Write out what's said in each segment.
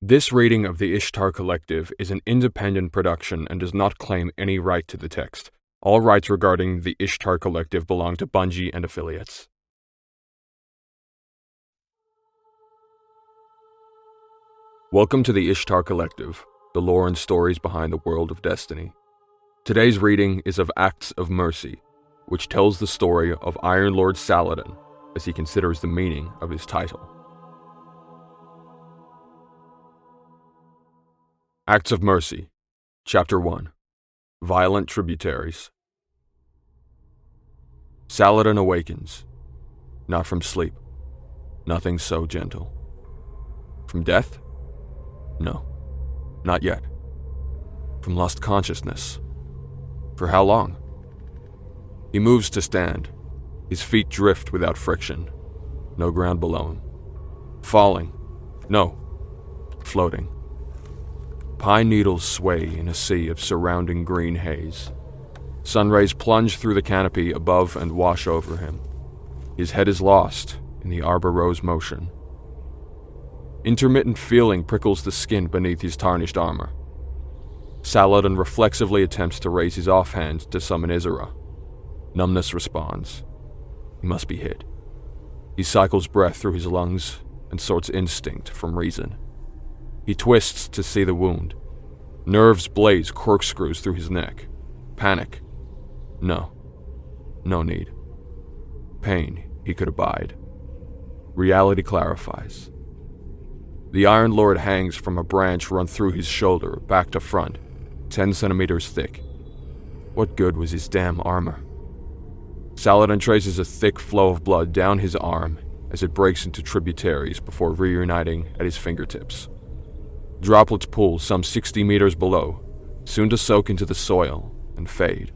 This reading of the Ishtar Collective is an independent production and does not claim any right to the text. All rights regarding the Ishtar Collective belong to Bungie and affiliates. Welcome to the Ishtar Collective, the lore and stories behind the world of Destiny. Today's reading is of Acts of Mercy, which tells the story of Iron Lord Saladin as he considers the meaning of his title. Acts of Mercy, Chapter 1, Violent Tributaries. Saladin awakens, not from sleep, nothing so gentle. From death? No, not yet. From lost consciousness. For how long? He moves to stand. His feet drift without friction. No ground below him. Falling. No. Floating. Pine needles sway in a sea of surrounding green haze. Sun rays plunge through the canopy above and wash over him. His head is lost in the arbor rose motion. Intermittent feeling prickles the skin beneath his tarnished armor. Saladin reflexively attempts to raise his offhand to summon Izra. Numbness responds. He must be hit. He cycles breath through his lungs and sorts instinct from reason. He twists to see the wound. Nerves blaze corkscrews through his neck. Panic. No. No need. Pain he could abide. Reality clarifies. The Iron Lord hangs from a branch run through his shoulder, back to front, 10 centimeters thick. What good was his damn armor? Saladin traces a thick flow of blood down his arm as it breaks into tributaries before reuniting at his fingertips. Droplets pool some 60 meters below, soon to soak into the soil and fade.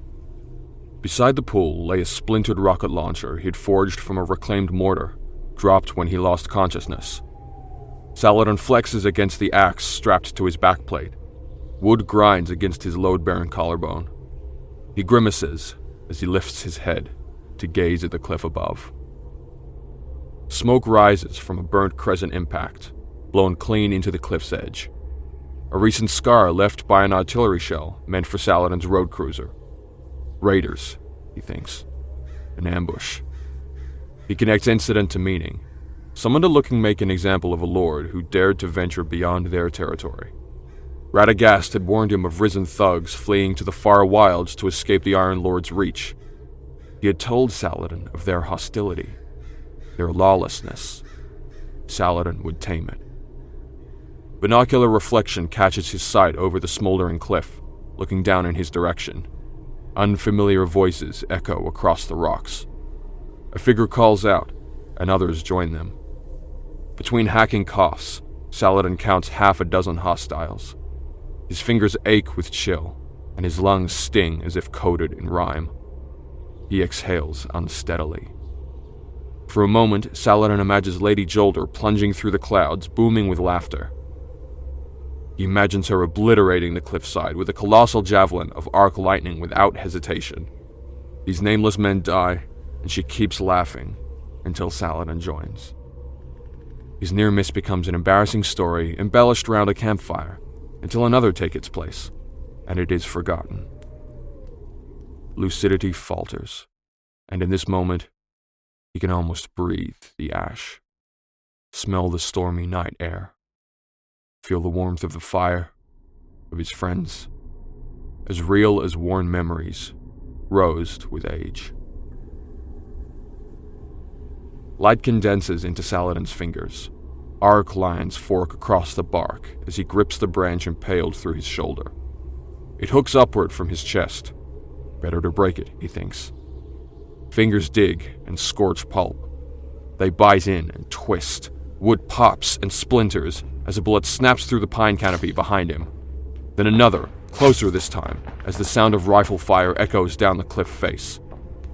Beside the pool lay a splintered rocket launcher he'd forged from a reclaimed mortar, dropped when he lost consciousness. Saladin flexes against the axe strapped to his backplate. Wood grinds against his load-bearing collarbone. He grimaces as he lifts his head to gaze at the cliff above. Smoke rises from a burnt crescent impact, blown clean into the cliff's edge. A recent scar left by an artillery shell meant for Saladin's road cruiser. Raiders, he thinks. An ambush. He connects incident to meaning. Someone to look and make an example of a lord who dared to venture beyond their territory. Radagast had warned him of risen thugs fleeing to the far wilds to escape the Iron Lord's reach. He had told Saladin of their hostility, their lawlessness. Saladin would tame it. Binocular reflection catches his sight over the smoldering cliff, looking down in his direction. Unfamiliar voices echo across the rocks. A figure calls out, and others join them. Between hacking coughs, Saladin counts half a dozen hostiles. His fingers ache with chill, and his lungs sting as if coated in rime. He exhales unsteadily. For a moment, Saladin imagines Lady Jolder plunging through the clouds, booming with laughter. He imagines her obliterating the cliffside with a colossal javelin of arc lightning without hesitation. These nameless men die, and she keeps laughing until Saladin joins. His near miss becomes an embarrassing story embellished round a campfire until another takes its place, and it is forgotten. Lucidity falters, and in this moment, he can almost breathe the ash, smell the stormy night air, feel the warmth of the fire, of his friends, as real as worn memories, rosed with age. Light condenses into Saladin's fingers. Arc lines fork across the bark as he grips the branch impaled through his shoulder. It hooks upward from his chest. Better to break it, he thinks. Fingers dig and scorch pulp. They bite in and twist. Wood pops and splinters as a bullet snaps through the pine canopy behind him. Then another, closer this time, as the sound of rifle fire echoes down the cliff face.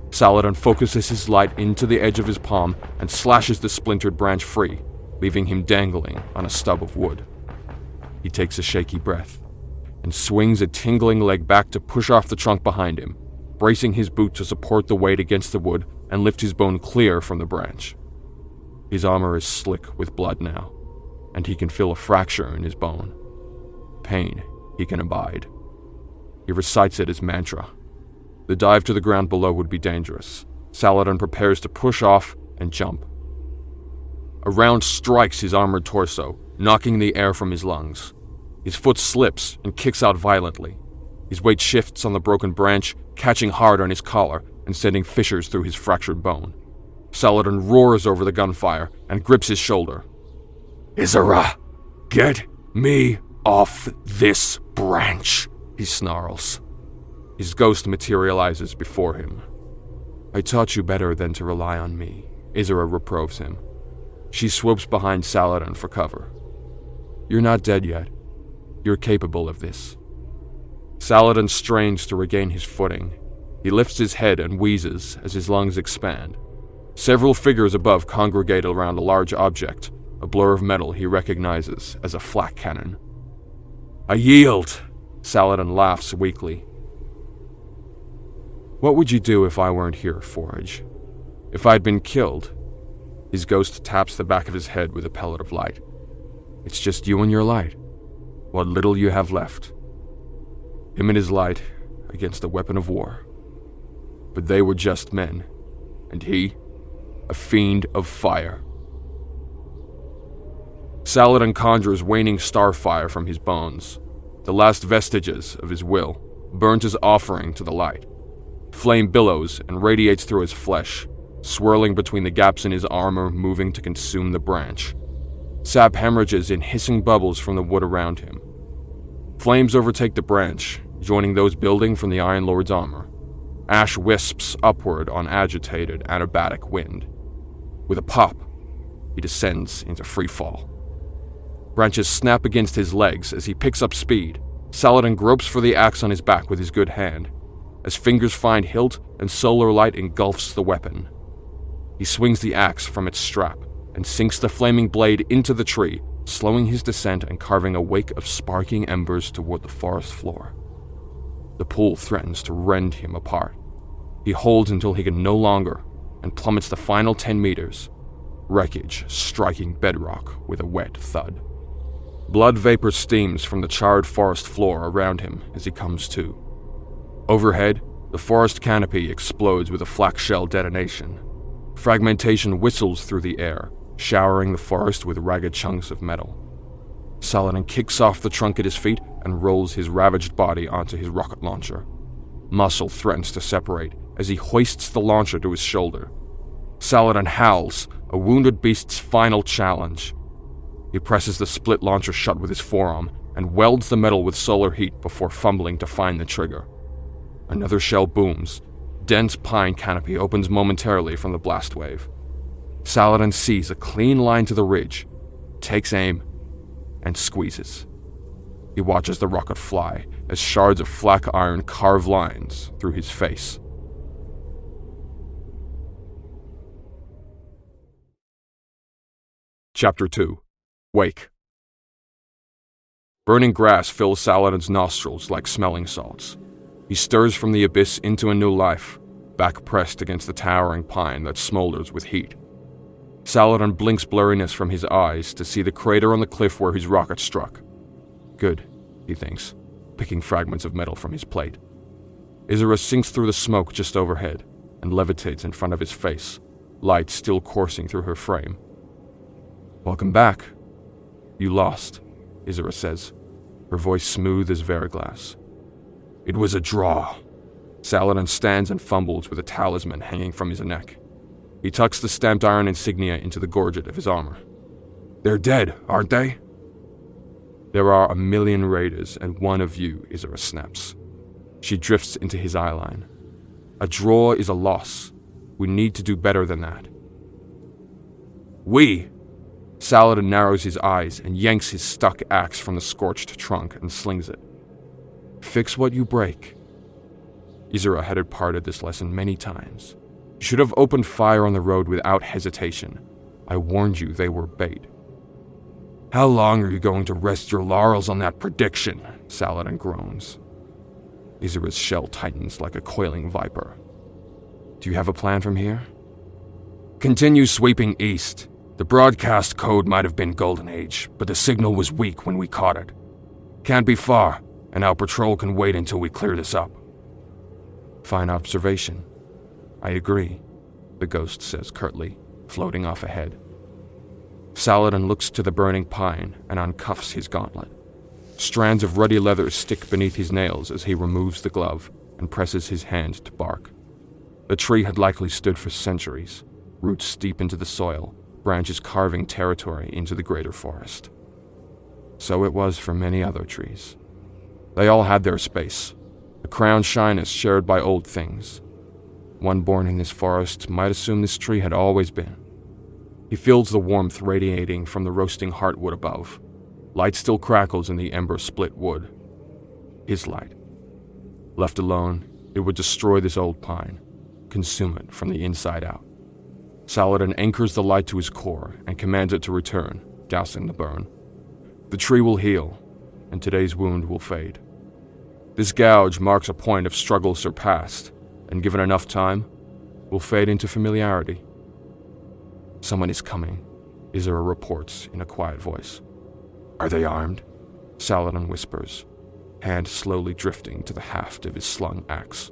Saladin focuses his light into the edge of his palm and slashes the splintered branch free, leaving him dangling on a stub of wood. He takes a shaky breath and swings a tingling leg back to push off the trunk behind him, bracing his boot to support the weight against the wood and lift his bone clear from the branch. His armor is slick with blood now. and he can feel a fracture in his bone. Pain he can abide. He recites it as mantra. The dive to the ground below would be dangerous. Saladin prepares to push off and jump. A round strikes his armored torso, knocking the air from his lungs. His foot slips and kicks out violently. His weight shifts on the broken branch, catching hard on his collar and sending fissures through his fractured bone. Saladin roars over the gunfire and grips his shoulder. "Isra, get me off this branch," he snarls. His ghost materializes before him. "I taught you better than to rely on me," Isra reproves him. She swoops behind Saladin for cover. "You're not dead yet. You're capable of this." Saladin strains to regain his footing. He lifts his head and wheezes as his lungs expand. Several figures above congregate around a large object, a blur of metal he recognizes as a flak cannon. "I yield," Saladin laughs weakly. "What would you do if I weren't here, Forage? If I'd been killed?" His ghost taps the back of his head with a pellet of light. "It's just you and your light. What little you have left. Him and his light against a weapon of war. But they were just men, and he, a fiend of fire." Saladin conjures waning starfire from his bones, the last vestiges of his will, burnt his offering to the light. Flame billows and radiates through his flesh, swirling between the gaps in his armor, moving to consume the branch. Sap hemorrhages in hissing bubbles from the wood around him. Flames overtake the branch, joining those building from the Iron Lord's armor. Ash wisps upward on agitated, anabatic wind. With a pop, he descends into free fall. Branches snap against his legs as he picks up speed. Saladin gropes for the axe on his back with his good hand. As fingers find hilt and solar light engulfs the weapon. He swings the axe from its strap and sinks the flaming blade into the tree, slowing his descent and carving a wake of sparking embers toward the forest floor. The pool threatens to rend him apart. He holds until he can no longer and plummets the final 10 meters, wreckage striking bedrock with a wet thud. Blood vapor steams from the charred forest floor around him as he comes to. Overhead, the forest canopy explodes with a flak shell detonation. Fragmentation whistles through the air, showering the forest with ragged chunks of metal. Saladin kicks off the trunk at his feet and rolls his ravaged body onto his rocket launcher. Muscle threatens to separate as he hoists the launcher to his shoulder. Saladin howls, a wounded beast's final challenge. He presses the split launcher shut with his forearm and welds the metal with solar heat before fumbling to find the trigger. Another shell booms. Dense pine canopy opens momentarily from the blast wave. Saladin sees a clean line to the ridge, takes aim, and squeezes. He watches the rocket fly as shards of flak iron carve lines through his face. Chapter 2. Wake. Burning grass fills Saladin's nostrils like smelling salts. He stirs from the abyss into a new life, back pressed against the towering pine that smolders with heat. Saladin blinks blurriness from his eyes to see the crater on the cliff where his rocket struck. Good, he thinks, picking fragments of metal from his plate. Isra sinks through the smoke just overhead and levitates in front of his face, light still coursing through her frame. "Welcome back. You lost," Isra says, her voice smooth as verglass. "It was a draw." Saladin stands and fumbles with a talisman hanging from his neck. He tucks the stamped iron insignia into the gorget of his armor. "They're dead, aren't they?" "There are 1,000,000 raiders and one of you," Isra snaps. She drifts into his eyeline. "A draw is a loss. We need to do better than that." "We?" Saladin narrows his eyes and yanks his stuck axe from the scorched trunk and slings it. "Fix what you break." Isra had imparted this lesson many times. You should have opened fire on the road without hesitation. I warned you they were bait. "How long are you going to rest your laurels on that prediction?" Saladin groans. Isra's shell tightens like a coiling viper. "Do you have a plan from here?" "Continue sweeping east. The The broadcast code might have been Golden Age, but the signal was weak when we caught it. Can't be far, and our patrol can wait until we clear this up." "Fine observation. I agree," the ghost says curtly, floating off ahead. Saladin looks to the burning pine and uncuffs his gauntlet. Strands of ruddy leather stick beneath his nails as he removes the glove and presses his hand to bark. The tree had likely stood for centuries, roots deep into the soil, branches carving territory into the greater forest. So it was for many other trees. They all had their space, a crown shyness shared by old things. One born in this forest might assume this tree had always been. He feels the warmth radiating from the roasting heartwood above. Light still crackles in the ember-split wood. His light. Left alone, it would destroy this old pine, consume it from the inside out. Saladin anchors the light to his core and commands it to return, dousing the burn. The tree will heal, and today's wound will fade. This gouge marks a point of struggle surpassed, and given enough time, will fade into familiarity. "Someone is coming," Isra reports in a quiet voice. "Are they armed?" Saladin whispers, hand slowly drifting to the haft of his slung axe.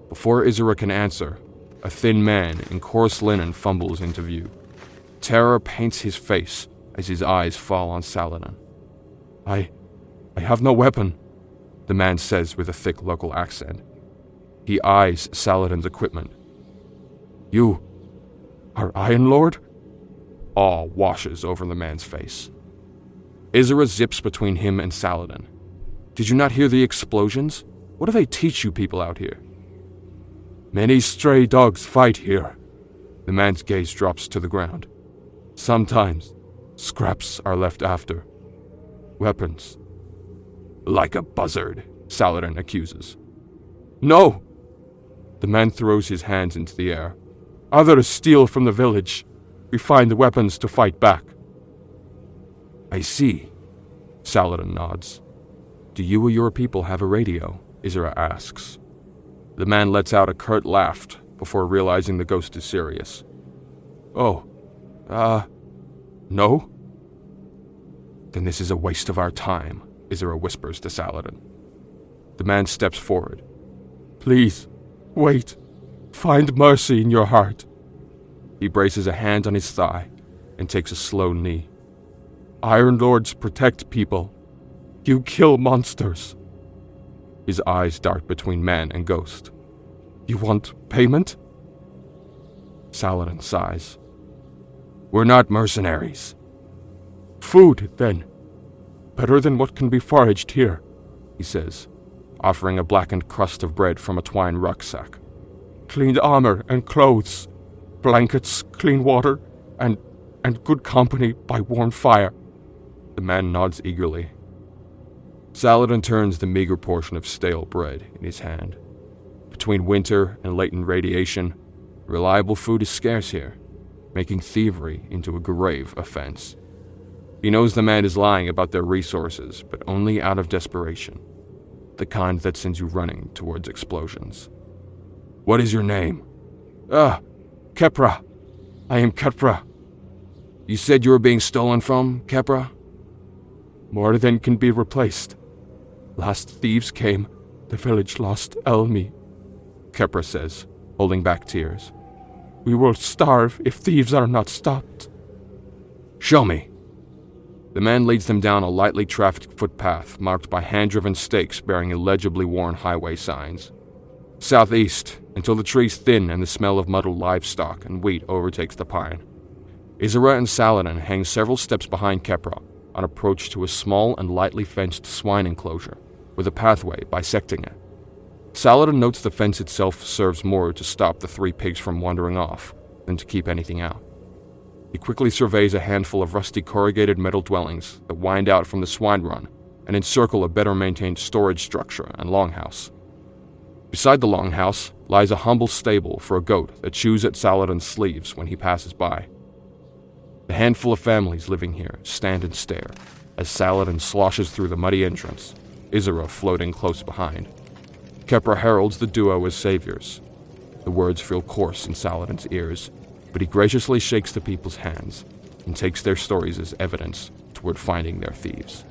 Before Isra can answer, a thin man in coarse linen fumbles into view. Terror paints his face as his eyes fall on Saladin. I have no weapon," the man says with a thick local accent. He eyes Saladin's equipment. "You are Iron Lord?" Awe washes over the man's face. Isra zips between him and Saladin. "Did you not hear the explosions? What do they teach you people out here?" "Many stray dogs fight here." The man's gaze drops to the ground. "Sometimes, scraps are left after. Weapons." "Like a buzzard," Saladin accuses. "No!" The man throws his hands into the air. "Others steal from the village. We find the weapons to fight back." "I see," Saladin nods. "Do you or your people have a radio?" Isra asks. The man lets out a curt laugh before realizing the ghost is serious. "Oh, no?" "Then this is a waste of our time," Isra whispers to Saladin. The man steps forward. "Please, wait. Find mercy in your heart." He braces a hand on his thigh and takes a slow knee. "Iron Lords protect people. You kill monsters." His eyes dart between man and ghost. "You want payment?" Saladin sighs. "We're not mercenaries." "Food, then. Better than what can be foraged here," he says, offering a blackened crust of bread from a twine rucksack. "Cleaned armor and clothes, blankets, clean water, and good company by warm fire." The man nods eagerly. Saladin turns the meager portion of stale bread in his hand. Between winter and latent radiation, reliable food is scarce here, making thievery into a grave offense. He knows the man is lying about their resources, but only out of desperation, the kind that sends you running towards explosions. "What is your name?" Kepra. I am Kepra." "You said you were being stolen from, Kepra?" "More than can be replaced. Last thieves came, the village lost Elmi," Kepra says, holding back tears. "We will starve if thieves are not stopped." "Show me." The man leads them down a lightly trafficked footpath marked by hand-driven stakes bearing illegibly worn highway signs. Southeast, until the trees thin and the smell of muddled livestock and wheat overtakes the pine. Isra and Saladin hang several steps behind Kepra on approach to a small and lightly fenced swine enclosure, with a pathway bisecting it. Saladin notes the fence itself serves more to stop the three pigs from wandering off than to keep anything out. He quickly surveys a handful of rusty corrugated metal dwellings that wind out from the swine run and encircle a better-maintained storage structure and longhouse. Beside the longhouse lies a humble stable for a goat that chews at Saladin's sleeves when he passes by. The handful of families living here stand and stare as Saladin sloshes through the muddy entrance, Isra floating close behind. Kepra heralds the duo as saviors. The words feel coarse in Saladin's ears, but he graciously shakes the people's hands and takes their stories as evidence toward finding their thieves.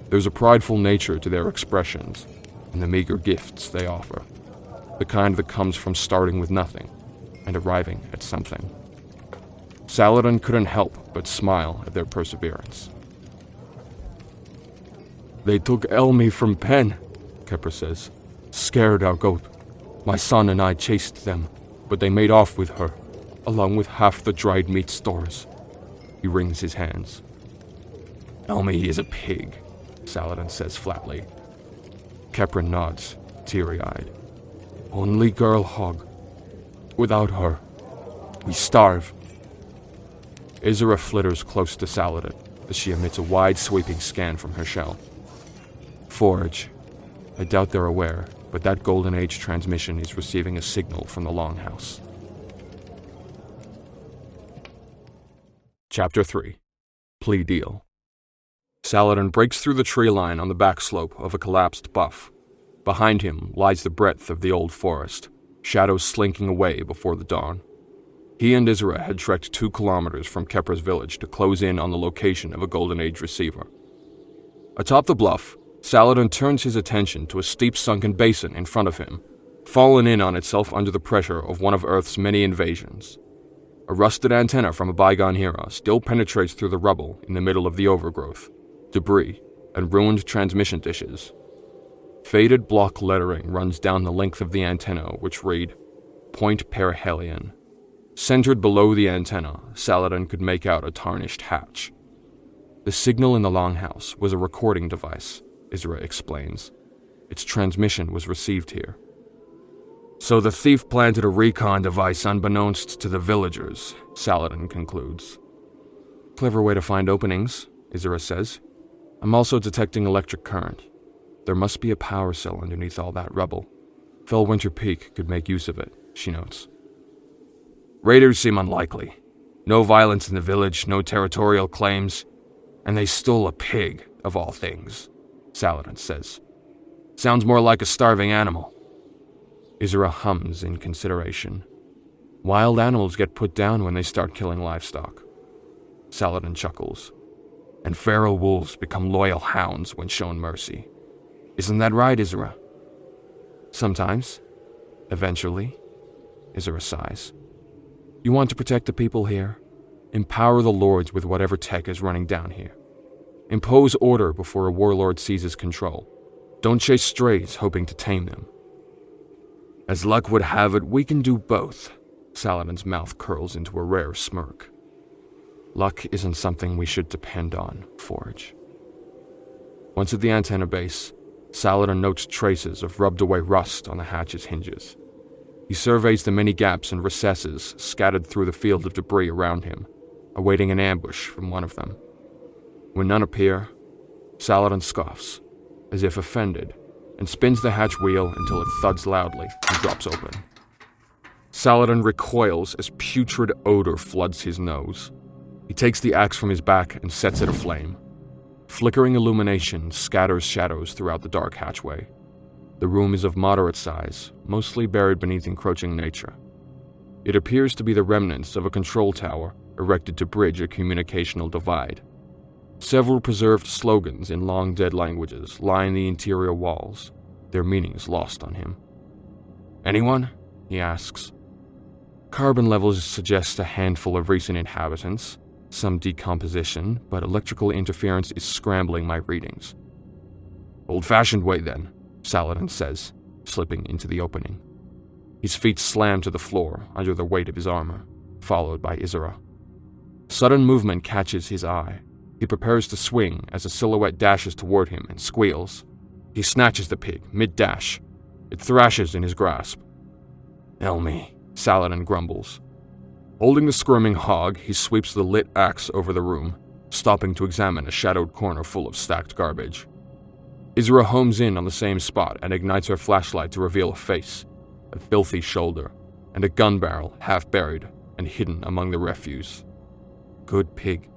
There's a prideful nature to their expressions and the meager gifts they offer, the kind that comes from starting with nothing and arriving at something. Saladin couldn't help but smile at their perseverance. "They took Elmi from Penn," Kepper says. "Scared our goat. My son and I chased them, but they made off with her, along with half the dried meat stores." He wrings his hands. "Elmi is a pig," Saladin says flatly. Kepper nods, teary-eyed. "Only girl hog. Without her, we starve." Isra flitters close to Saladin as she emits a wide, sweeping scan from her shell. "Forge. I doubt they're aware, but that Golden Age transmission is receiving a signal from the Longhouse." Chapter 3. Plea Deal. Saladin breaks through the tree line on the back slope of a collapsed bluff. Behind him lies the breadth of the old forest, shadows slinking away before the dawn. He and Isra had trekked 2 kilometers from Kepper's village to close in on the location of a Golden Age receiver. Atop the bluff, Saladin turns his attention to a steep sunken basin in front of him, fallen in on itself under the pressure of one of Earth's many invasions. A rusted antenna from a bygone era still penetrates through the rubble in the middle of the overgrowth, debris, and ruined transmission dishes. Faded block lettering runs down the length of the antenna, which read, "Point Perihelion." Centered below the antenna, Saladin could make out a tarnished hatch. The signal in the Longhouse was a recording device, Isra explains. Its transmission was received here. "So the thief planted a recon device unbeknownst to the villagers," Saladin concludes. "Clever way to find openings," Isra says. "I'm also detecting electric current. There must be a power cell underneath all that rubble. Fellwinter Peak could make use of it," she notes. "Raiders seem unlikely. No violence in the village, no territorial claims, and they stole a pig, of all things," Saladin says. "Sounds more like a starving animal." Isra hums in consideration. "Wild animals get put down when they start killing livestock." Saladin chuckles. "And feral wolves become loyal hounds when shown mercy. Isn't that right, Isra?" "Sometimes. Eventually," Isra sighs. "You want to protect the people here? Empower the lords with whatever tech is running down here. Impose order before a warlord seizes control. Don't chase strays hoping to tame them." "As luck would have it, we can do both." Saladin's mouth curls into a rare smirk. "Luck isn't something we should depend on, Forge." Once at the antenna base, Saladin notes traces of rubbed-away rust on the hatch's hinges. He surveys the many gaps and recesses scattered through the field of debris around him, awaiting an ambush from one of them. When none appear, Saladin scoffs, as if offended, and spins the hatch wheel until it thuds loudly and drops open. Saladin recoils as putrid odor floods his nose. He takes the axe from his back and sets it aflame. Flickering illumination scatters shadows throughout the dark hatchway. The room is of moderate size, mostly buried beneath encroaching nature. It appears to be the remnants of a control tower erected to bridge a communicational divide. Several preserved slogans in long-dead languages line the interior walls, their meanings lost on him. "Anyone?" he asks. Carbon levels suggest a handful of recent inhabitants, some decomposition, but electrical interference is scrambling my readings. "Old-fashioned way, then," Saladin says, slipping into the opening. His feet slam to the floor under the weight of his armor, followed by Isra. Sudden movement catches his eye. He prepares to swing as a silhouette dashes toward him and squeals. He snatches the pig, mid-dash. It thrashes in his grasp. "Elmi," Saladin grumbles. Holding the squirming hog, he sweeps the lit axe over the room, stopping to examine a shadowed corner full of stacked garbage. Isra homes in on the same spot and ignites her flashlight to reveal a face, a filthy shoulder, and a gun barrel half buried and hidden among the refuse. Good pig.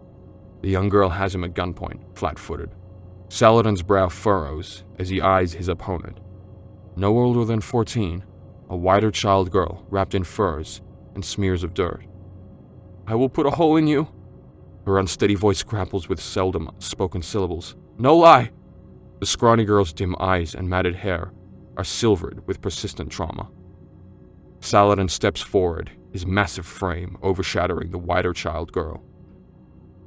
The young girl has him at gunpoint, flat-footed. Saladin's brow furrows as he eyes his opponent. No older than 14, a whiter child girl wrapped in furs and smears of dirt. I will put a hole in you." Her unsteady voice grapples with seldom spoken syllables. "No lie." The scrawny girl's dim eyes and matted hair are silvered with persistent trauma. Saladin steps forward, his massive frame overshadowing the wider child girl.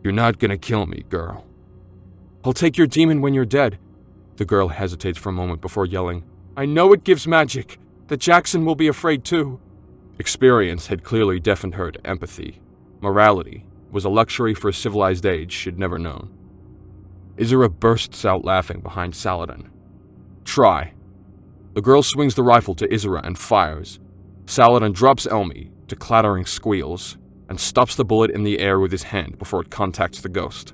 "You're not gonna kill me, girl." "I'll take your demon when you're dead." The girl hesitates for a moment before yelling, "I know it gives magic. That Jackson will be afraid too." Experience had clearly deafened her to empathy. Morality was a luxury for a civilized age she'd never known. Isra bursts out laughing behind Saladin. "Try." The girl swings the rifle to Isra and fires. Saladin drops Elmi to clattering squeals and stops the bullet in the air with his hand before it contacts the ghost.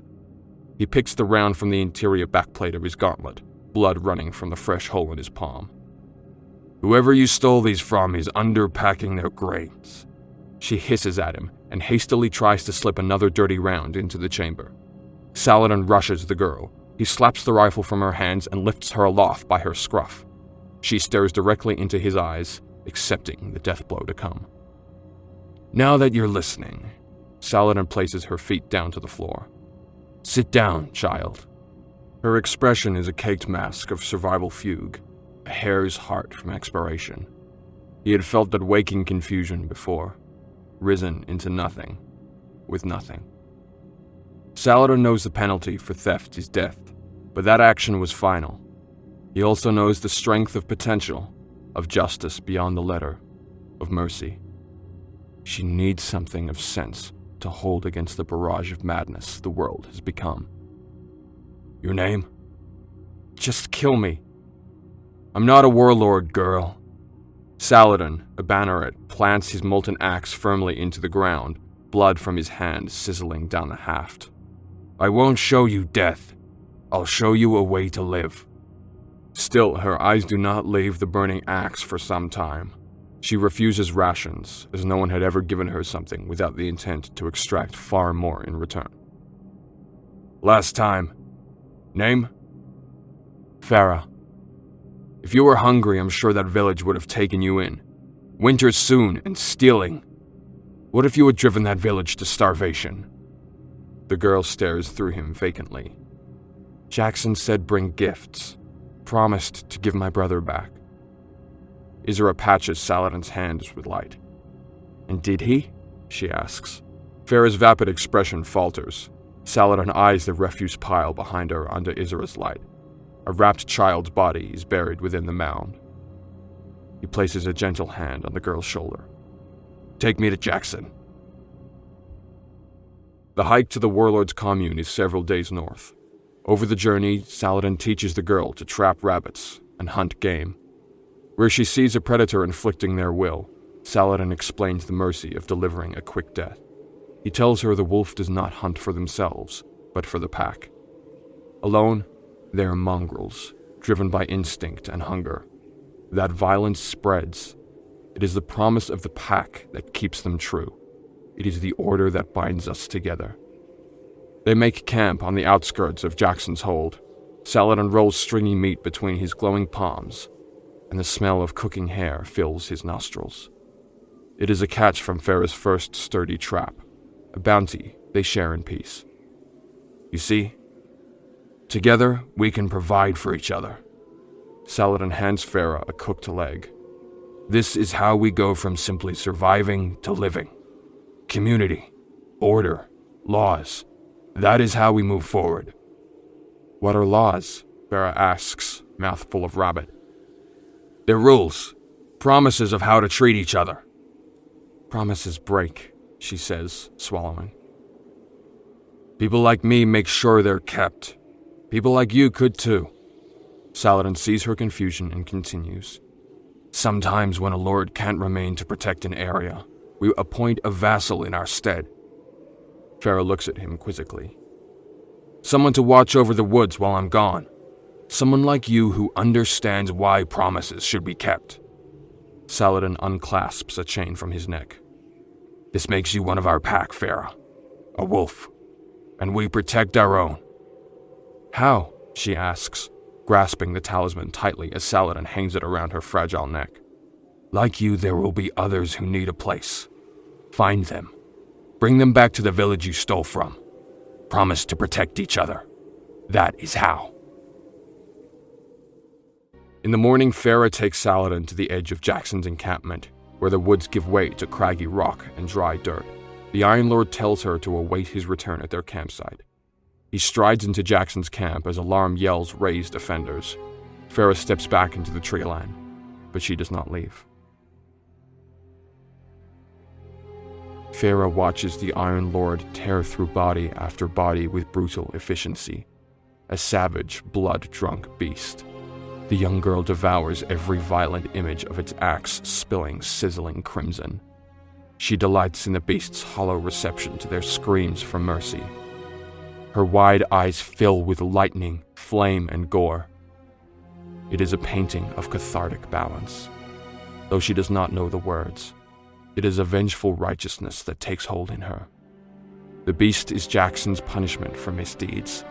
He picks the round from the interior backplate of his gauntlet, blood running from the fresh hole in his palm. "Whoever you stole these from is underpacking their grains." She hisses at him and hastily tries to slip another dirty round into the chamber. Saladin rushes the girl. He slaps the rifle from her hands and lifts her aloft by her scruff. She stares directly into his eyes, accepting the death blow to come. "Now that you're listening," Saladin places her feet down to the floor. "Sit down, child." Her expression is a caked mask of survival fugue, a hare's heart from expiration. He had felt that waking confusion before, risen into nothing, with nothing. Saladin knows the penalty for theft is death, but that action was final. He also knows the strength of potential, of justice beyond the letter, of mercy. She needs something of sense to hold against the barrage of madness the world has become. "Your name?" "Just kill me." "I'm not a warlord, girl." Saladin, a banneret, plants his molten axe firmly into the ground, blood from his hand sizzling down the haft. "I won't show you death. I'll show you a way to live." Still, her eyes do not leave the burning axe for some time. She refuses rations, as no one had ever given her something without the intent to extract far more in return. "Last time. Name?" "Farah." "If you were hungry, I'm sure that village would have taken you in. Winter soon and stealing. What if you had driven that village to starvation?" The girl stares through him vacantly. "Jackson said bring gifts. Promised to give my brother back." Isra patches Saladin's hands with light. "And did he?" she asks. Farah's vapid expression falters. Saladin eyes the refuse pile behind her under Isra's light. A wrapped child's body is buried within the mound. He places a gentle hand on the girl's shoulder. "Take me to Jackson." The hike to the warlord's commune is several days north. Over the journey, Saladin teaches the girl to trap rabbits and hunt game. Where she sees a predator inflicting their will, Saladin explains the mercy of delivering a quick death. He tells her the wolf does not hunt for themselves, but for the pack. Alone, they are mongrels, driven by instinct and hunger. That violence spreads. It is the promise of the pack that keeps them true. It is the order that binds us together. They make camp on the outskirts of Jackson's hold. Saladin rolls stringy meat between his glowing palms, and the smell of cooking hair fills his nostrils. It is a catch from Farah's first sturdy trap, a bounty they share in peace. "You see? Together, we can provide for each other." Saladin hands Farah a cooked leg. "This is how we go from simply surviving to living. Community, order, laws. That is how we move forward." "What are laws?" Farah asks, mouthful of rabbit. "They're rules, promises of how to treat each other." "Promises break," she says, swallowing. "People like me make sure they're kept. People like you could too." Saladin sees her confusion and continues. "Sometimes when a lord can't remain to protect an area, we appoint a vassal in our stead." Farah looks at him quizzically. "Someone to watch over the woods while I'm gone. Someone like you who understands why promises should be kept." Saladin unclasps a chain from his neck. "This makes you one of our pack, Farah. A wolf. And we protect our own." "How?" she asks, grasping the talisman tightly as Saladin hangs it around her fragile neck. "Like you, there will be others who need a place. Find them. Bring them back to the village you stole from. Promise to protect each other. That is how. In the morning, Farah takes Saladin to the edge of Jackson's encampment, where the woods give way to craggy rock and dry dirt. The Iron Lord tells her to await his return at their campsite. He strides into Jackson's camp as alarm yells raise defenders. Farah steps back into the tree line, but she does not leave. Farah watches the Iron Lord tear through body after body with brutal efficiency, a savage, blood-drunk beast. The young girl devours every violent image of its axe spilling sizzling crimson. She delights in the beast's hollow reception to their screams for mercy. Her wide eyes fill with lightning, flame, and gore. It is a painting of cathartic balance. Though she does not know the words, it is a vengeful righteousness that takes hold in her. The beast is Jackson's punishment for misdeeds,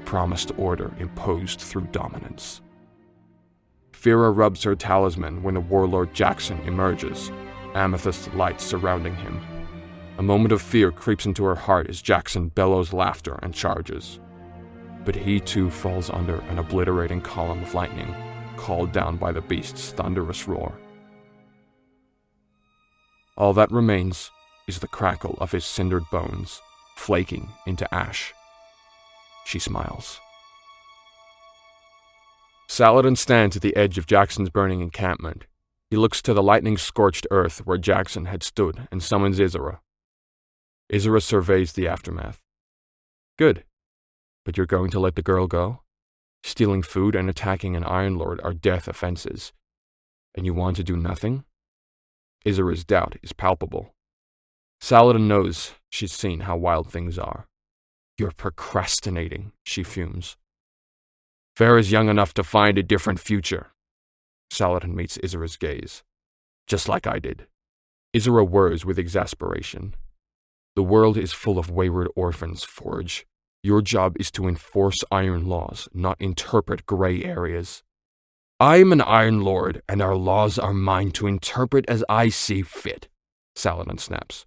promised order imposed through dominance. Farah rubs her talisman when the warlord Jackson emerges, amethyst lights surrounding him. A moment of fear creeps into her heart as Jackson bellows laughter and charges. But he too falls under an obliterating column of lightning, called down by the beast's thunderous roar. All that remains is the crackle of his cindered bones, flaking into ash. She smiles. Saladin stands at the edge of Jackson's burning encampment. He looks to the lightning-scorched earth where Jackson had stood and summons Isra. Isra surveys the aftermath. Good. But you're going to let the girl go? Stealing food and attacking an Iron Lord are death offenses. And you want to do nothing? Isra's doubt is palpable. Saladin knows she's seen how wild things are. You're procrastinating, she fumes. Farah's young enough to find a different future. Saladin meets Isra's gaze. Just like I did. Isra whirs with exasperation. The world is full of wayward orphans, Forge. Your job is to enforce iron laws, not interpret gray areas. I'm an Iron Lord, and our laws are mine to interpret as I see fit, Saladin snaps.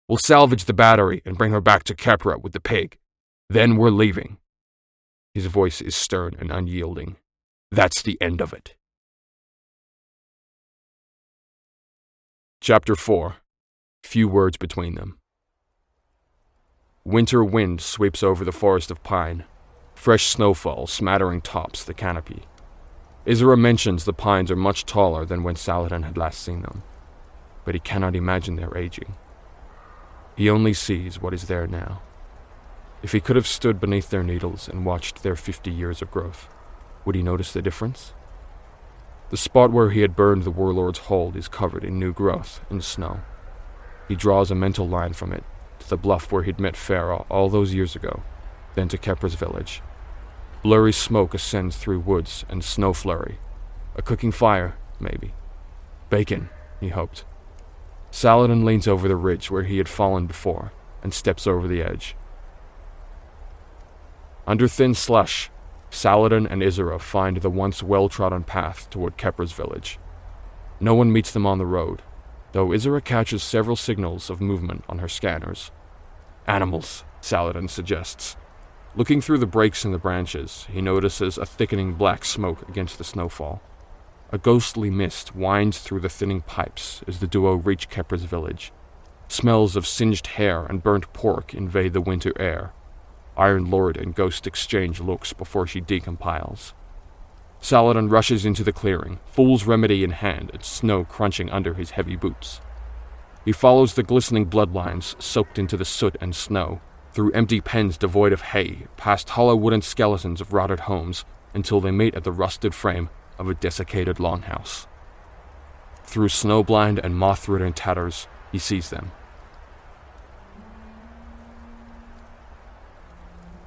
We'll salvage the battery and bring her back to Kepra with the pig. Then we're leaving. His voice is stern and unyielding. That's the end of it. Chapter 4. Few words between them. Winter wind sweeps over the forest of pine. Fresh snowfall smattering tops the canopy. Isra mentions the pines are much taller than when Saladin had last seen them, but he cannot imagine their aging. He only sees what is there now. If he could have stood beneath their needles and watched their 50 years of growth, would he notice the difference? The spot where he had burned the warlord's hold is covered in new growth and snow. He draws a mental line from it to the bluff where he'd met Farah all those years ago, then to Kepra's village. Blurry smoke ascends through woods and snow flurry. A cooking fire, maybe. Bacon, he hoped. Saladin leans over the ridge where he had fallen before and steps over the edge. Under thin slush, Saladin and Isra find the once well-trodden path toward Kepra's village. No one meets them on the road, though Isra catches several signals of movement on her scanners. Animals, Saladin suggests. Looking through the breaks in the branches, he notices a thickening black smoke against the snowfall. A ghostly mist winds through the thinning pipes as the duo reach Kepra's village. Smells of singed hair and burnt pork invade the winter air. Iron Lord and Ghost exchange looks before she decompiles. Saladin rushes into the clearing, fool's remedy in hand, its snow crunching under his heavy boots. He follows the glistening bloodlines soaked into the soot and snow, through empty pens devoid of hay, past hollow wooden skeletons of rotted homes, until they meet at the rusted frame of a desiccated longhouse. Through snowblind and moth-ridden tatters, he sees them.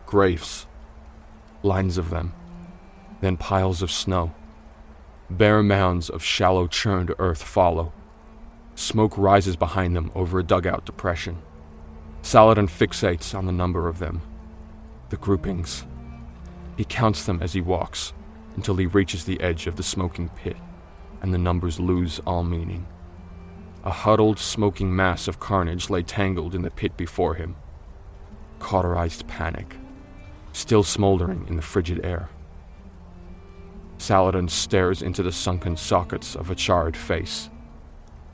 Graves. Lines of them. Then piles of snow. Bare mounds of shallow churned earth follow. Smoke rises behind them over a dugout depression. Saladin fixates on the number of them. The groupings. He counts them as he walks, until he reaches the edge of the smoking pit, and the numbers lose all meaning. A huddled, smoking mass of carnage lay tangled in the pit before him. Cauterized panic, still smoldering in the frigid air. Saladin stares into the sunken sockets of a charred face.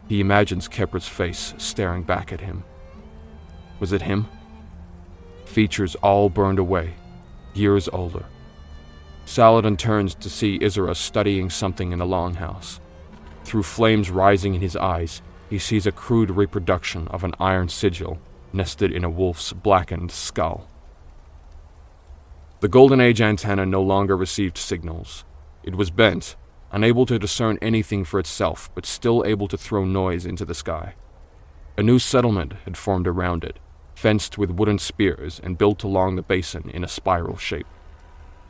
He imagines Kepra's face staring back at him. Was it him? Features all burned away, years older. Saladin turns to see Isra studying something in the longhouse. Through flames rising in his eyes, he sees a crude reproduction of an iron sigil nested in a wolf's blackened skull. The Golden Age antenna no longer received signals. It was bent, unable to discern anything for itself, but still able to throw noise into the sky. A new settlement had formed around it, fenced with wooden spears and built along the basin in a spiral shape.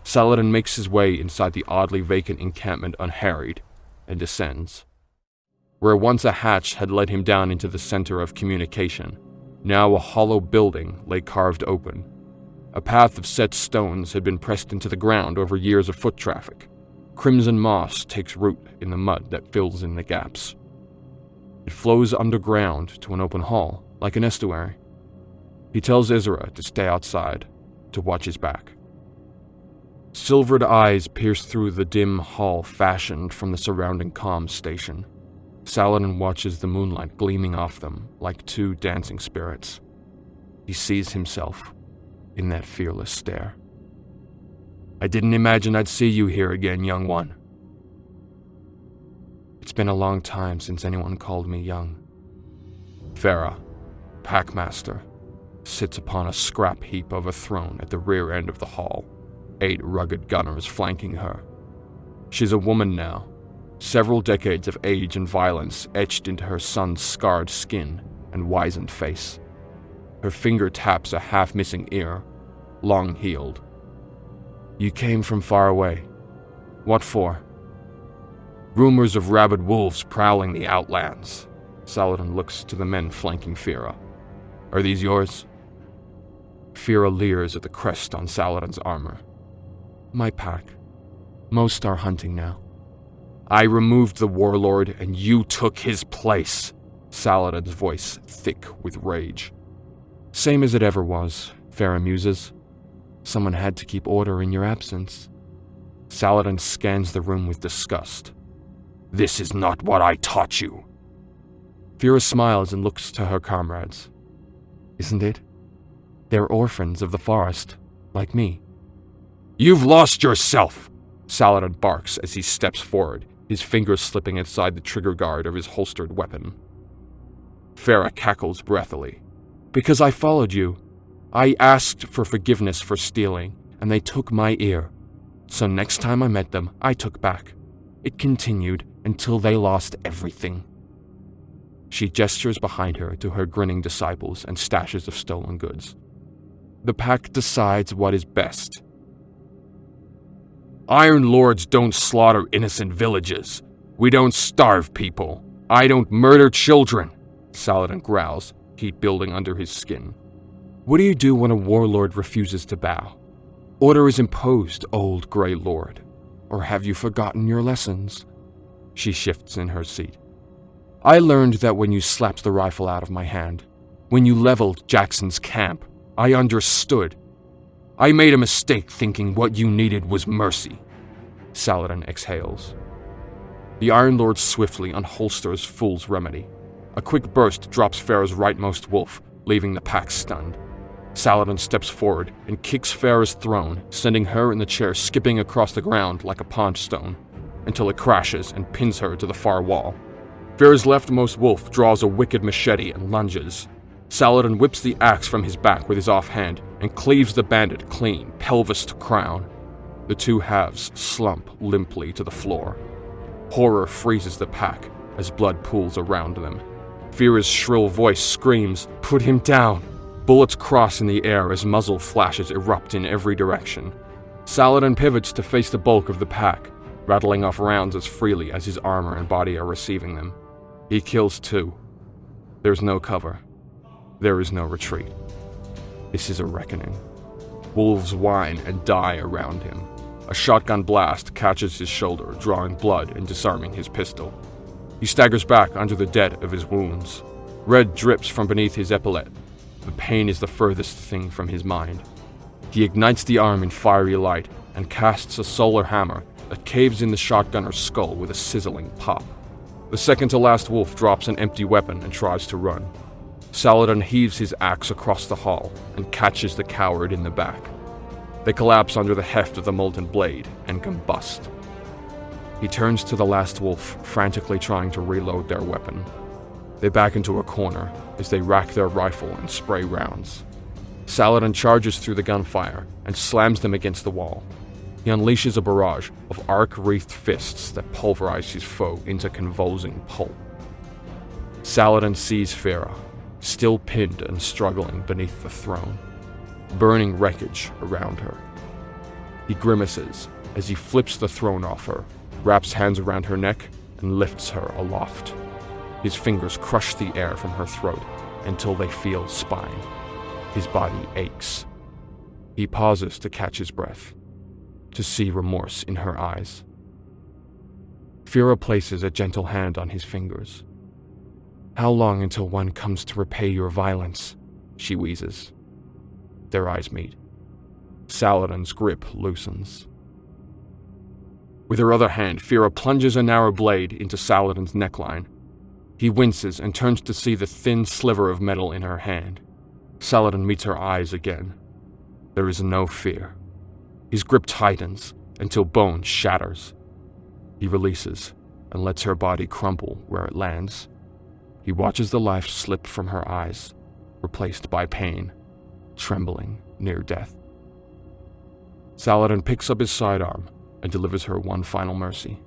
Saladin makes his way inside the oddly vacant encampment unharried, and descends. Where once a hatch had led him down into the center of communication, now a hollow building lay carved open. A path of set stones had been pressed into the ground over years of foot traffic. Crimson moss takes root in the mud that fills in the gaps. It flows underground to an open hall, like an estuary. He tells Isra to stay outside, to watch his back. Silvered eyes pierce through the dim hall fashioned from the surrounding comm station. Saladin watches the moonlight gleaming off them like two dancing spirits. He sees himself in that fearless stare. "I didn't imagine I'd see you here again, young one." It's been a long time since anyone called me young. Farah, packmaster, sits upon a scrap heap of a throne at the rear end of the hall, 8 rugged gunners flanking her. She's a woman now, several decades of age and violence etched into her son's scarred skin and wizened face. Her finger taps a half-missing ear, long-healed. "You came from far away. What for?" "Rumors of rabid wolves prowling the outlands." Saladin looks to the men flanking Fira. "Are these yours?" Fira leers at the crest on Saladin's armor. "My pack. Most are hunting now." "I removed the warlord and you took his place." Saladin's voice thick with rage. "Same as it ever was," Farah muses. "Someone had to keep order in your absence." Saladin scans the room with disgust. "This is not what I taught you." Fira smiles and looks to her comrades. "Isn't it? They're orphans of the forest, like me." "You've lost yourself!" Saladin barks as he steps forward, his fingers slipping inside the trigger guard of his holstered weapon. Farah cackles breathily. "Because I followed you. I asked for forgiveness for stealing, and they took my ear. So next time I met them, I took back. It continued until they lost everything." She gestures behind her to her grinning disciples and stashes of stolen goods. "The pack decides what is best." "Iron Lords don't slaughter innocent villages. We don't starve people. I don't murder children," Saladin growls, heat building under his skin. "What do you do when a warlord refuses to bow? Order is imposed, old Grey Lord. Or have you forgotten your lessons?" She shifts in her seat. "I learned that when you slapped the rifle out of my hand, when you leveled Jackson's camp, I understood. I made a mistake thinking what you needed was mercy." Saladin exhales. The Iron Lord swiftly unholsters Fool's Remedy. A quick burst drops Farah's rightmost wolf, leaving the pack stunned. Saladin steps forward and kicks Farah's throne, sending her in the chair skipping across the ground like a pond stone, until it crashes and pins her to the far wall. Farah's leftmost wolf draws a wicked machete and lunges. Saladin whips the axe from his back with his offhand and cleaves the bandit clean, pelvis to crown. The two halves slump limply to the floor. Horror freezes the pack as blood pools around them. Farah's shrill voice screams, "Put him down!" Bullets cross in the air as muzzle flashes erupt in every direction. Saladin pivots to face the bulk of the pack, rattling off rounds as freely as his armor and body are receiving them. He kills 2. There's no cover. There is no retreat. This is a reckoning. Wolves whine and die around him. A shotgun blast catches his shoulder, drawing blood and disarming his pistol. He He staggers back under the debt of his wounds. Red drips from beneath his epaulette. The pain is the furthest thing from his mind. He ignites the arm in fiery light and casts a solar hammer that caves in the shotgunner's skull with a sizzling pop. The second-to-last wolf drops an empty weapon and tries to run. Saladin heaves his axe across the hall and catches the coward in the back. They collapse under the heft of the molten blade and combust. He turns to the last wolf, frantically trying to reload their weapon. They back into a corner as they rack their rifle and spray rounds. Saladin charges through the gunfire and slams them against the wall. He unleashes a barrage of arc-wreathed fists that pulverize his foe into convulsing pulp. Saladin sees Farah, still pinned and struggling beneath the throne, burning wreckage around her. He grimaces as he flips the throne off her, wraps hands around her neck, and lifts her aloft. His fingers crush the air from her throat until they feel spine. His body aches. He pauses to catch his breath, to see remorse in her eyes. Fira places a gentle hand on his fingers. "How long until one comes to repay your violence?" she wheezes. Their eyes meet. Saladin's grip loosens. With her other hand, Fira plunges a narrow blade into Saladin's neckline. He winces and turns to see the thin sliver of metal in her hand. Saladin meets her eyes again. There is no fear. His grip tightens until bone shatters. He releases and lets her body crumple where it lands. He watches the life slip from her eyes, replaced by pain, trembling near death. Saladin picks up his sidearm and delivers her one final mercy.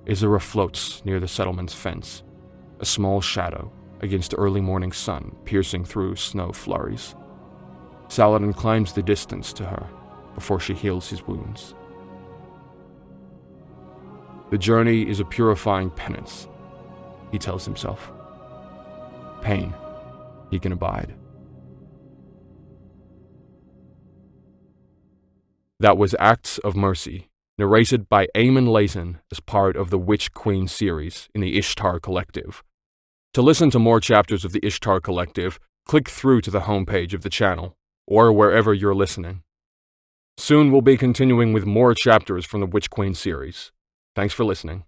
Izra floats near the settlement's fence, a small shadow against the early morning sun piercing through snow flurries. Saladin climbs the distance to her before she heals his wounds. The journey is a purifying penance, he tells himself. Pain, he can abide. That was Acts of Mercy, narrated by Eamon Layton as part of the Witch Queen series in the Ishtar Collective. To listen to more chapters of the Ishtar Collective, click through to the homepage of the channel, or wherever you're listening. Soon we'll be continuing with more chapters from the Witch Queen series. Thanks for listening.